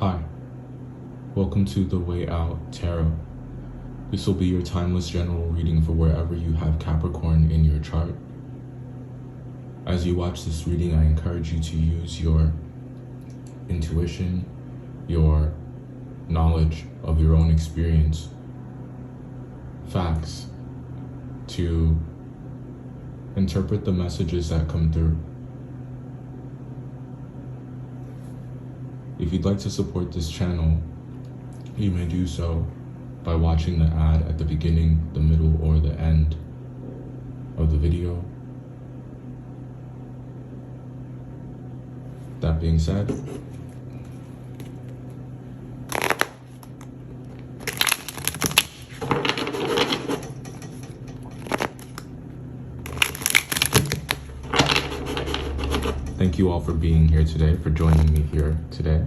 Hi, welcome to The Way Out Tarot. This will be your timeless general reading for wherever you have Capricorn in your chart. As you watch this reading, I encourage you to use your intuition, your knowledge of your own experience, facts, to interpret the messages that come through. If you'd like to support this channel, you may do so by watching the ad at the beginning, the middle, or the end of the video. That being said, thank you all for being here today, for joining me here today.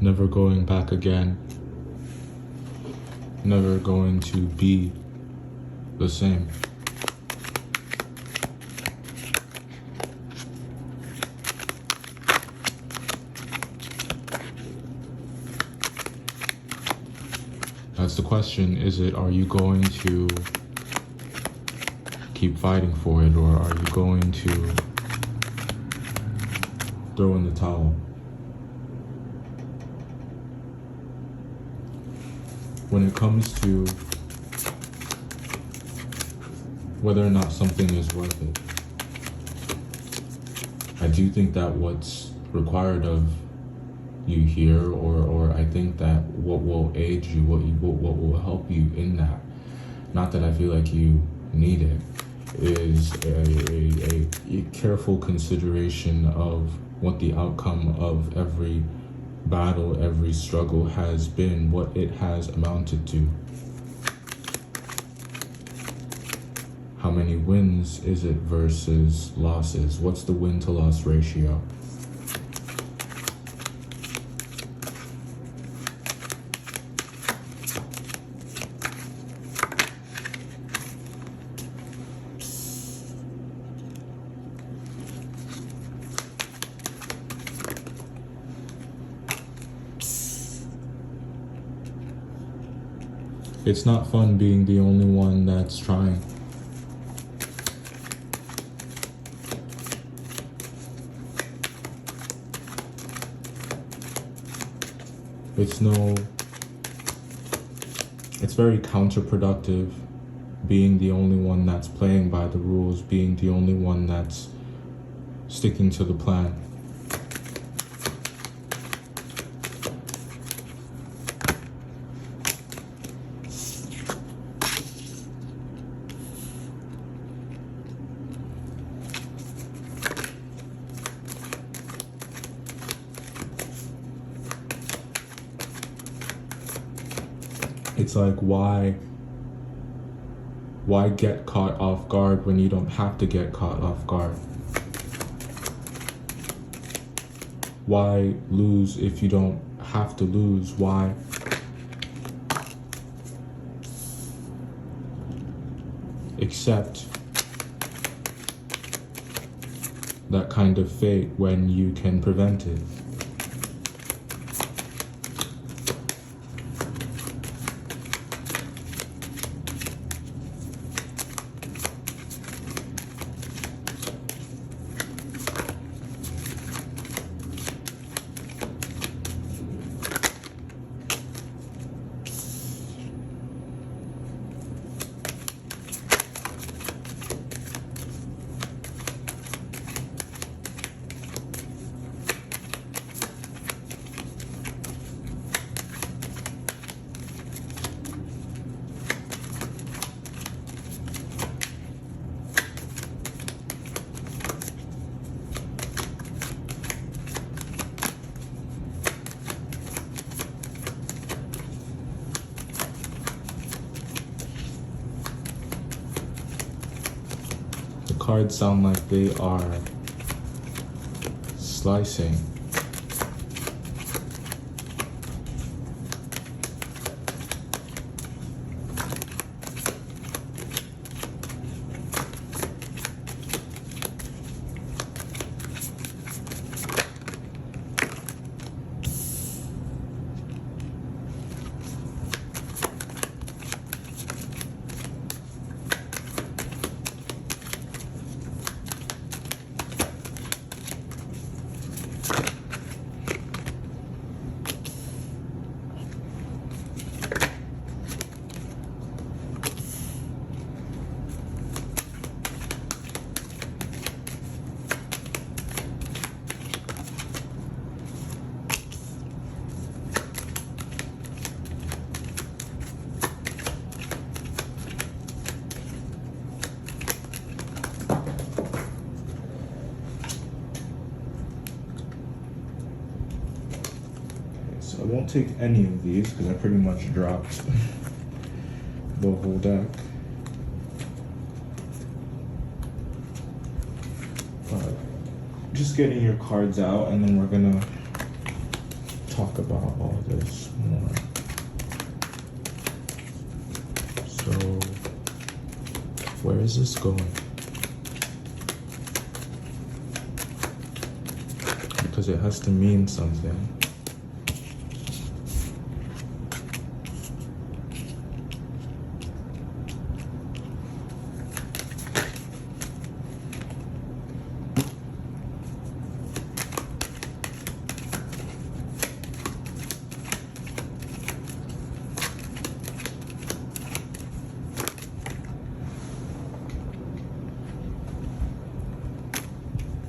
Never going back again. Never going to be the same. That's the question. Are you going to keep fighting for it, or are you going to throw in the towel? When it comes to whether or not something is worth it, I do think that what's required of you here, or I think that what will aid you, what will help you in that, not that I feel like you need it, is a careful consideration of what the outcome of every battle, every struggle has been, what it has amounted to. How many wins is it versus losses? What's the win to loss ratio? It's not fun being the only one that's trying. It's very counterproductive being the only one that's playing by the rules, being the only one that's sticking to the plan. It's like, why get caught off guard when you don't have to get caught off guard? Why lose if you don't have to lose? Why accept that kind of fate when you can prevent it? cards sound like they are slicing. So I won't take any of these because I pretty much dropped the whole deck. But just getting your cards out, and then we're gonna talk about all this more. So where is this going? Because it has to mean something.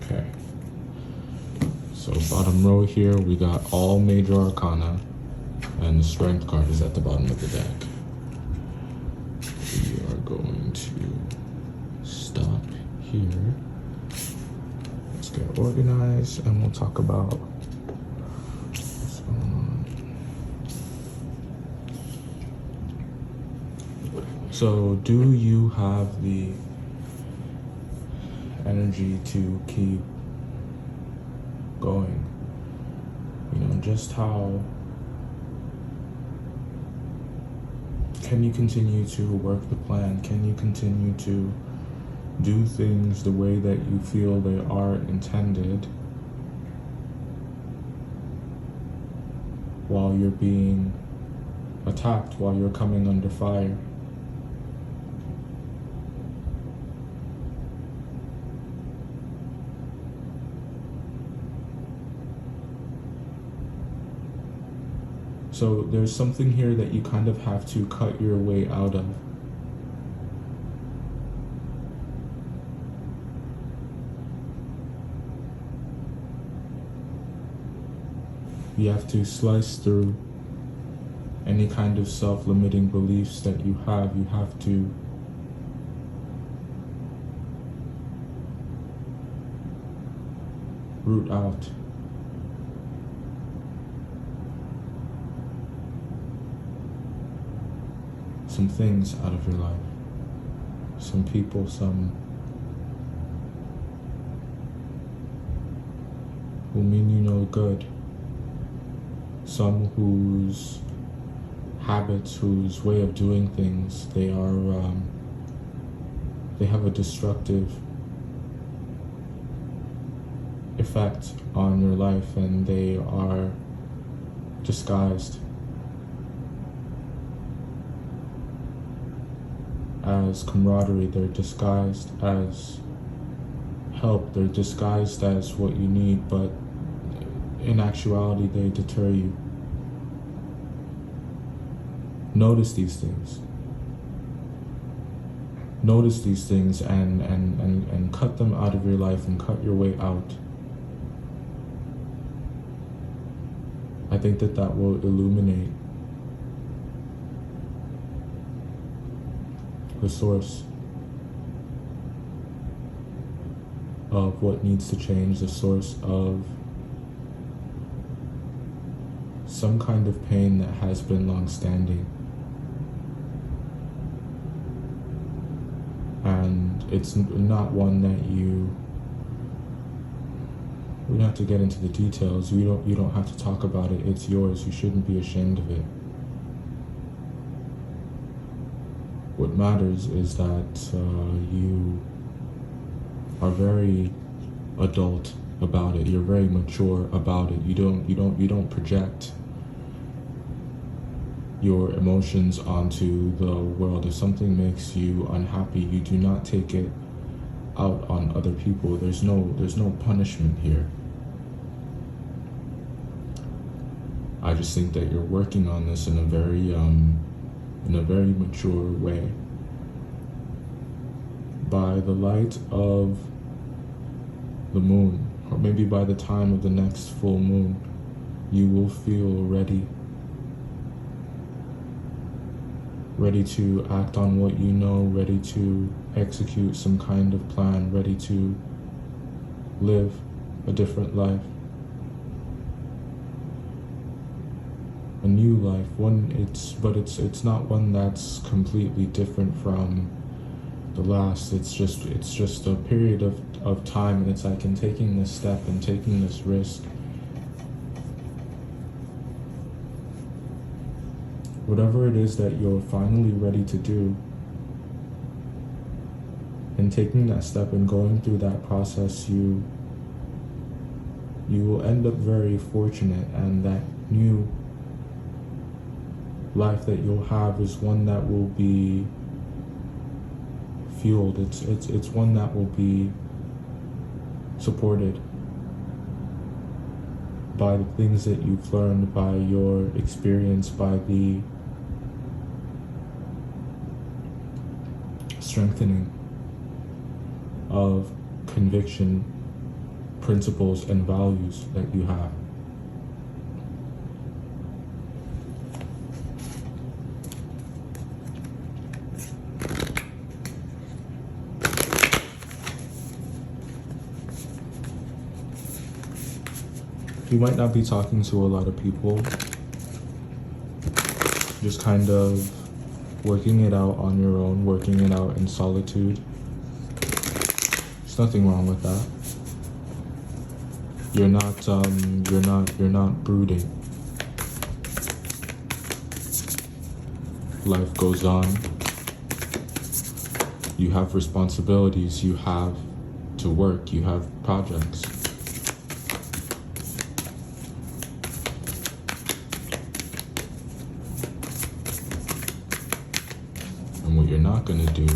Okay. So bottom row here, we got all major arcana, and the strength card is at the bottom of the deck. We are going to stop here. Let's get organized, and we'll talk about what's going on. So, do you have the energy to keep going? You know, just how can you continue to work the plan? Can you continue to do things the way that you feel they are intended while you're being attacked, while you're coming under fire? So there's something here that you kind of have to cut your way out of. You have to slice through any kind of self-limiting beliefs that you have. You have to root out some things out of your life, some people, some who mean you no good, some whose habits, whose way of doing things, they have a destructive effect on your life, and they are disguised as camaraderie, they're disguised as help, they're disguised as what you need, but in actuality they deter you. Notice these things. Notice these things and cut them out of your life and cut your way out. I think that will illuminate the source of what needs to change, the source of some kind of pain that has been long-standing. And it's not one that we don't have to get into the details. You don't have to talk about it. It's yours. You shouldn't be ashamed of it. What matters is that you are very adult about it. You're very mature about it. You don't project your emotions onto the world. If something makes you unhappy, you do not take it out on other people. There's no punishment here. I just think that you're working on this in a very mature way. By the light of the moon, or maybe by the time of the next full moon, you will feel ready to act on what you know, ready to execute some kind of plan, ready to live a different life. A new life, it's not one that's completely different from the last. It's just a period of time, and it's like in taking this step and taking this risk. Whatever it is that you're finally ready to do, and taking that step and going through that process, you will end up very fortunate, and that new life that you'll have is one that will be fueled. It's one that will be supported by the things that you've learned, by your experience, by the strengthening of conviction, principles, and values that you have. You might not be talking to a lot of people, just kind of working it out on your own, working it out in solitude. There's nothing wrong with that. You're not brooding. Life goes on. You have responsibilities, you have to work, you have projects. And what you're not going to do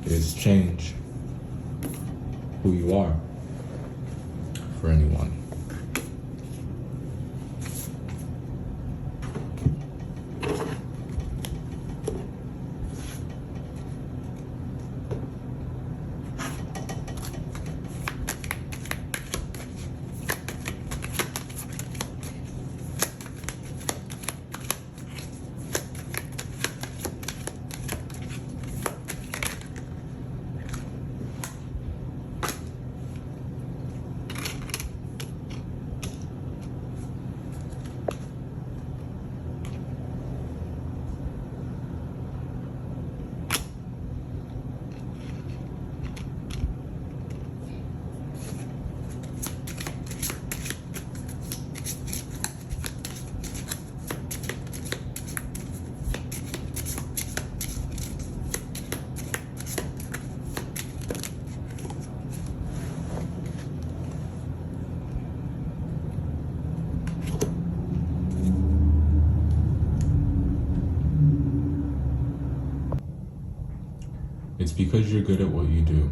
is change who you are for anyone. It's because you're good at what you do.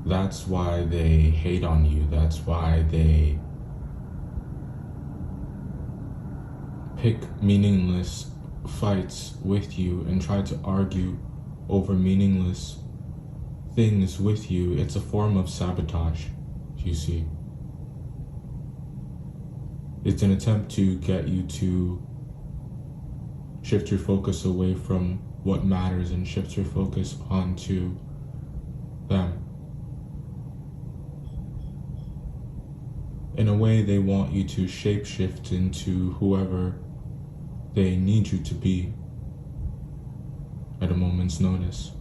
That's why they hate on you. That's why they pick meaningless fights with you and try to argue over meaningless things with you. It's a form of sabotage, you see. It's an attempt to get you to shift your focus away from what matters and shift your focus onto them. In a way, they want you to shapeshift into whoever they need you to be at a moment's notice.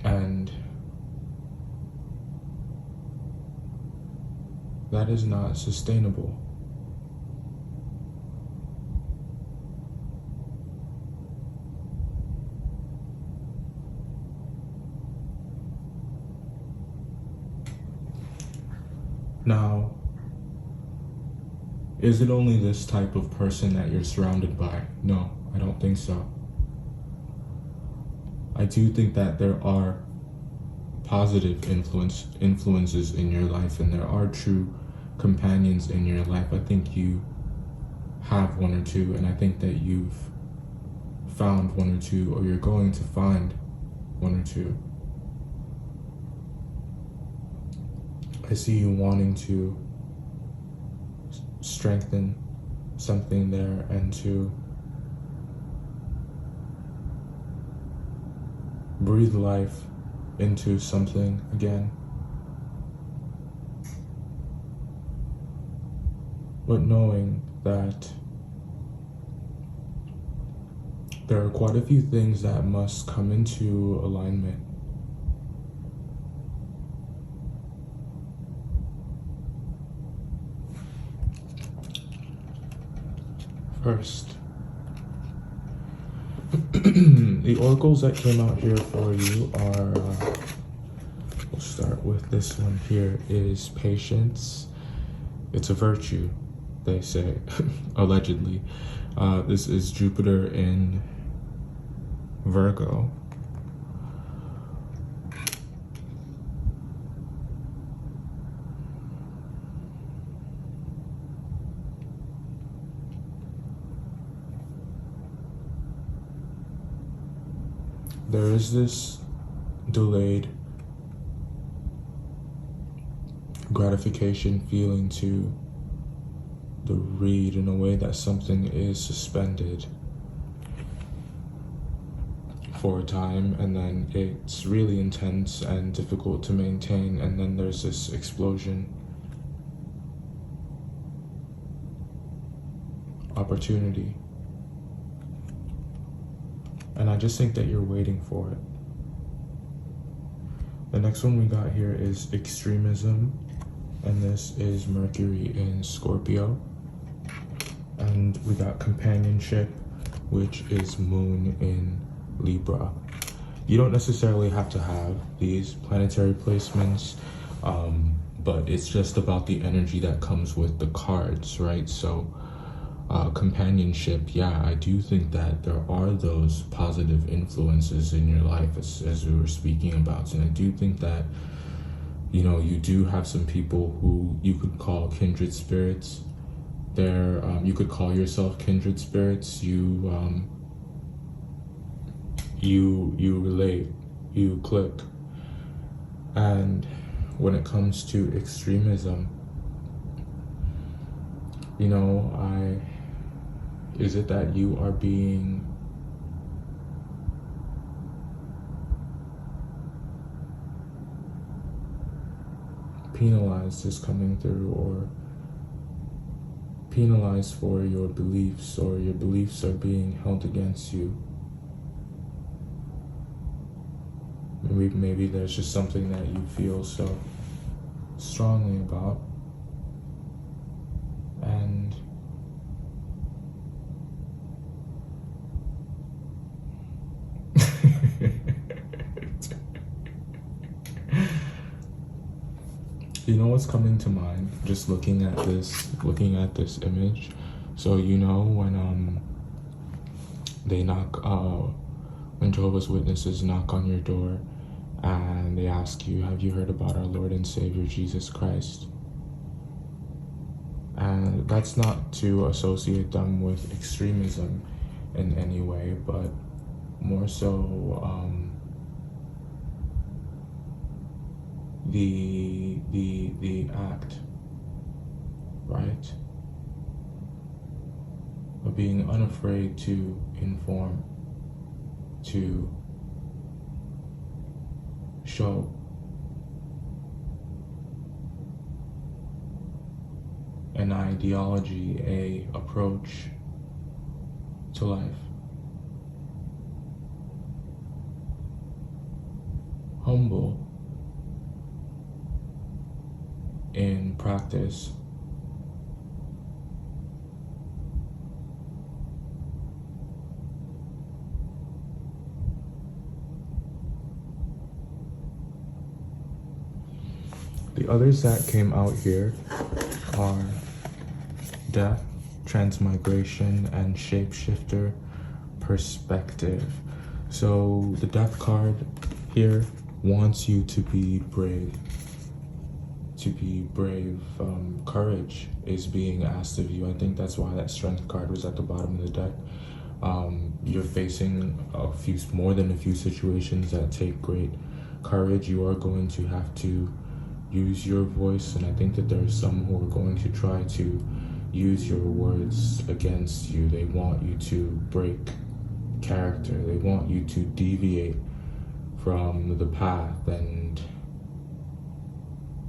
And that is not sustainable. Now, is it only this type of person that you're surrounded by? No, I don't think so. I do think that there are positive influences in your life, and there are true companions in your life. I think you have one or two, and I think that you've found one or two, or you're going to find one or two. I see you wanting to strengthen something there and to breathe life into something again. But knowing that there are quite a few things that must come into alignment. First, the oracles that came out here for you are, we'll start with this one here, is patience. It's a virtue, they say, allegedly. This is Jupiter in Virgo. There is this delayed gratification feeling to the read, in a way that something is suspended for a time, and then it's really intense and difficult to maintain, and then there's this explosion. Opportunity. And I just think that you're waiting for it. The next one we got here is extremism, and this is Mercury in Scorpio. And we got companionship, which is Moon in Libra. You don't necessarily have to have these planetary placements, but it's just about the energy that comes with the cards, right? So companionship, yeah, I do think that there are those positive influences in your life, as we were speaking about. And I do think that, you know, you do have some people who you could call kindred spirits. You could call yourself kindred spirits. You relate, you click. And when it comes to extremism, you know, is it that you are being penalized is coming through, or penalized for your beliefs, or your beliefs are being held against you? Maybe there's just something that you feel so strongly about, and you know what's coming to mind just looking at this image? So you know when they knock, when Jehovah's Witnesses knock on your door and they ask you, have you heard about our Lord and Savior Jesus Christ? And that's not to associate them with extremism in any way, but more so the act, right, of being unafraid to inform, to show, and an ideology, a approach to life. Humble in practice. The others that came out here are death, transmigration, and shapeshifter perspective. So the death card here wants you to be brave. To be brave. Courage is being asked of you. I think that's why that strength card was at the bottom of the deck. You're facing more than a few situations that take great courage. You are going to have to use your voice, and I think that there are some who are going to try to use your words against you. They want you to break character. They want you to deviate from the path, and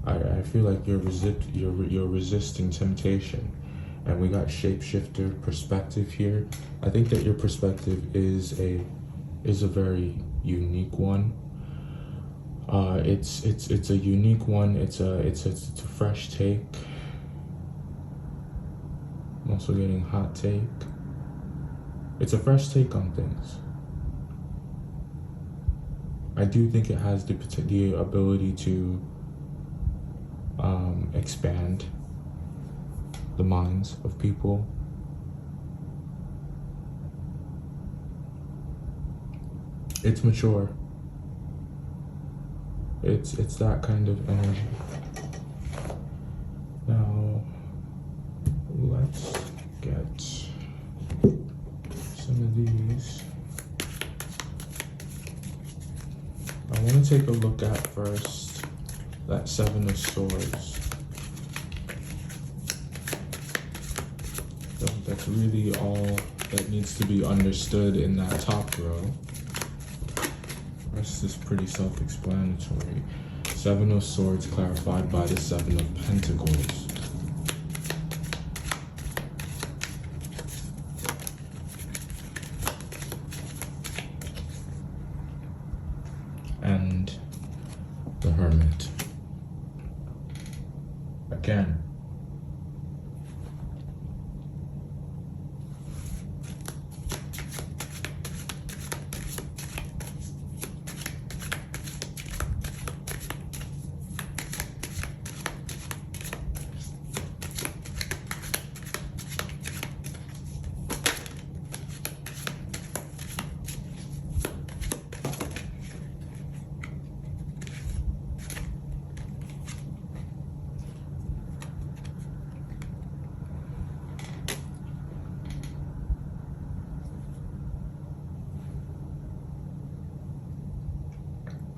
I feel like you're resisting temptation. And we got shapeshifter perspective here. I think that your perspective is a very unique one. It's a unique one. It's a fresh take. I'm also getting hot take. It's a fresh take on things. I do think it has the ability to expand the minds of people. It's mature. It's that kind of energy. Now, let's get some of these. I want to take a look at first that Seven of Swords. So that's really all that needs to be understood in that top row. The rest is pretty self-explanatory. Seven of Swords clarified by the Seven of Pentacles. And the Hermit. Again.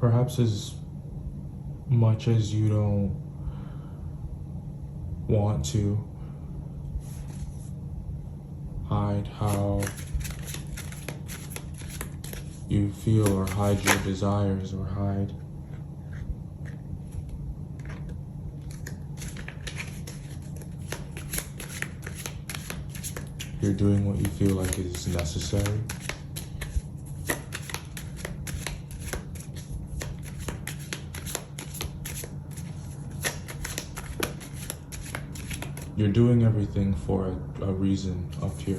Perhaps as much as you don't want to hide how you feel, or hide your desires, or hide you're doing what you feel like is necessary. You're doing everything for a reason up here.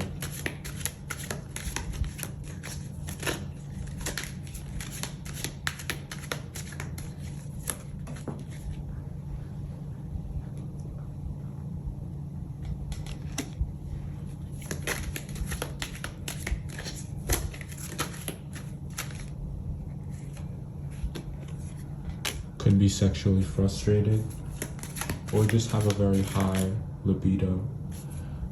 Could be sexually frustrated, or just have a very high libido.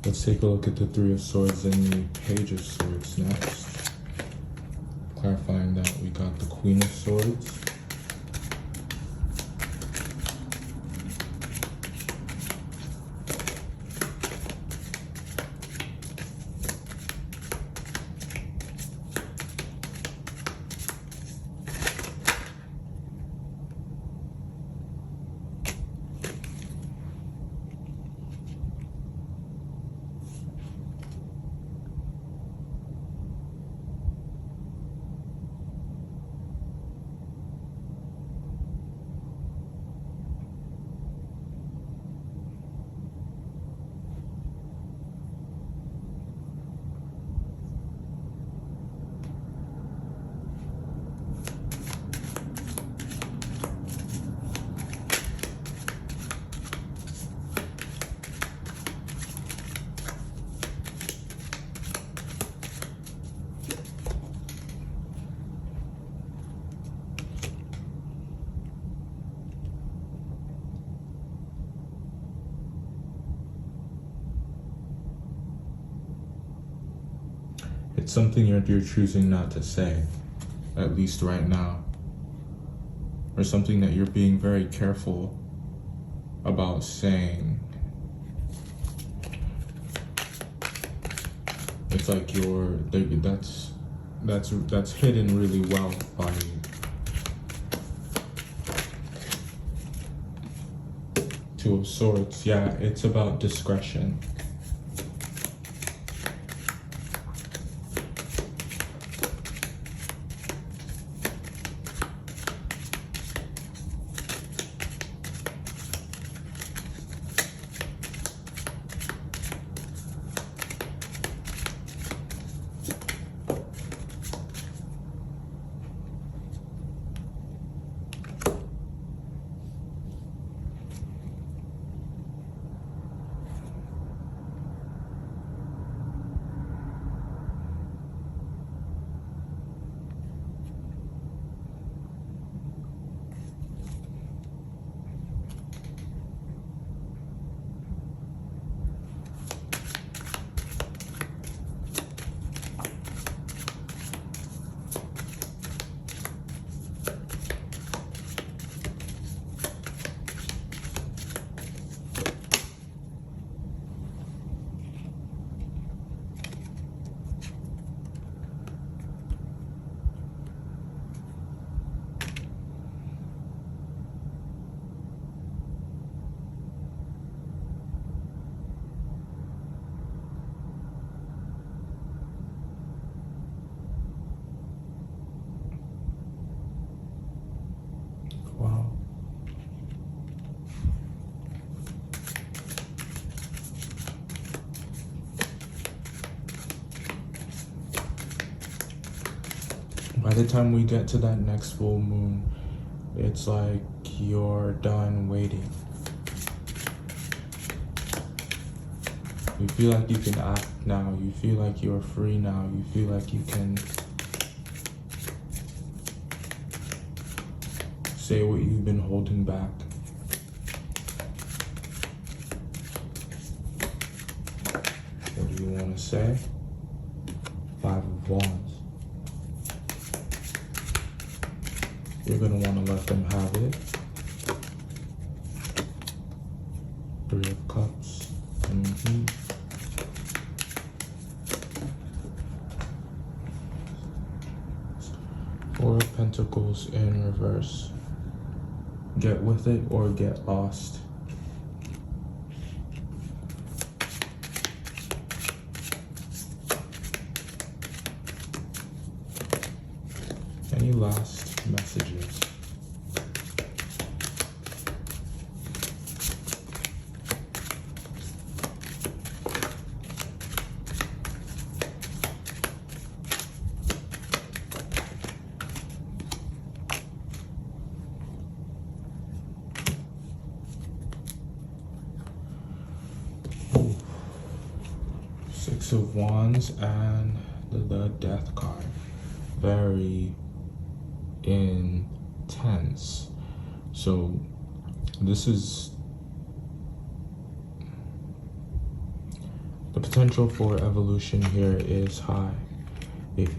Let's take a look at the Three of Swords and the Page of Swords next. Clarifying that we got the Queen of Swords. It's something you're choosing not to say, at least right now. Or something that you're being very careful about saying. It's like that's hidden really well by you. Two of Swords, yeah, it's about discretion. Wow. By the time we get to that next full moon, it's like you're done waiting. You feel like you can act now. You feel like you're free now. You feel like you can say what you've been holding back. What do you want to say? Five of Wands. You're going to want to let them have it. Three of Cups. Four of Pentacles in reverse. Get with it or get lost. Any last messages? Six of Wands and the Death card. Very intense. So this is the potential for evolution here is high. If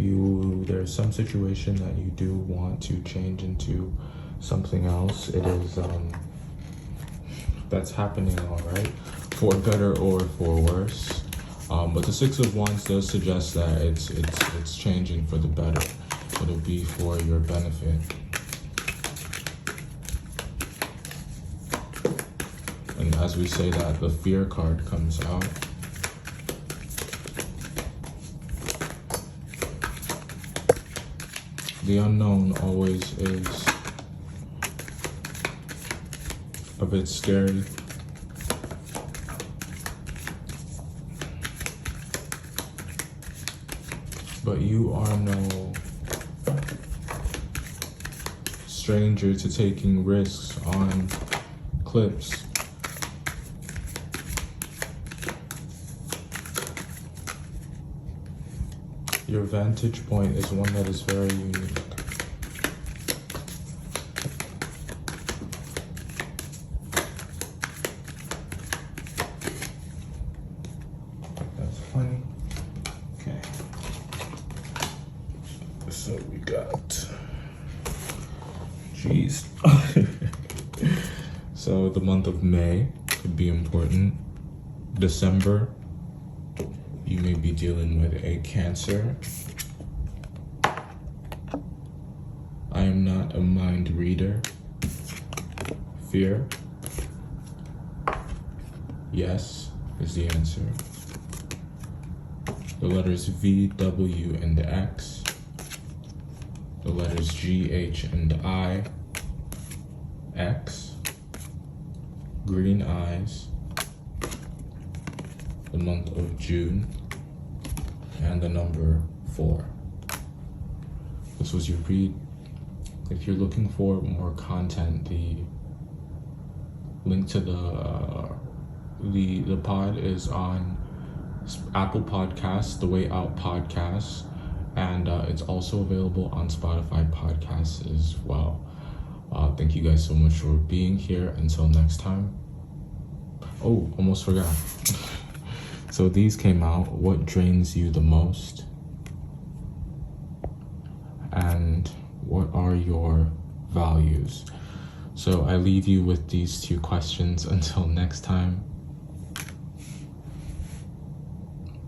there's some situation that you do want to change into something else, it is that's happening, all right, for better or for worse. But the Six of Wands does suggest that it's changing for the better. It'll be for your benefit. And as we say that, the Fear card comes out. The unknown always is a bit scary. But you are no stranger to taking risks on clips. Your vantage point is one that is very unique. That's funny. Okay. So we got, jeez. So the month of May could be important. December, you may be dealing with a Cancer. I am not a mind reader. Fear. Yes is the answer. The letters V, W, and X. The letters G, H, and I. X. Green eyes. The month of June. And the number 4. This was your read. If you're looking for more content, the link to the pod is on Apple Podcasts, The Way Out Podcasts, and it's also available on Spotify Podcasts as well. Thank you guys so much for being here. Until next time. Oh, almost forgot. So these came out. What drains you the most? And what are your values? So I leave you with these 2 questions. Until next time.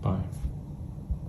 Bye.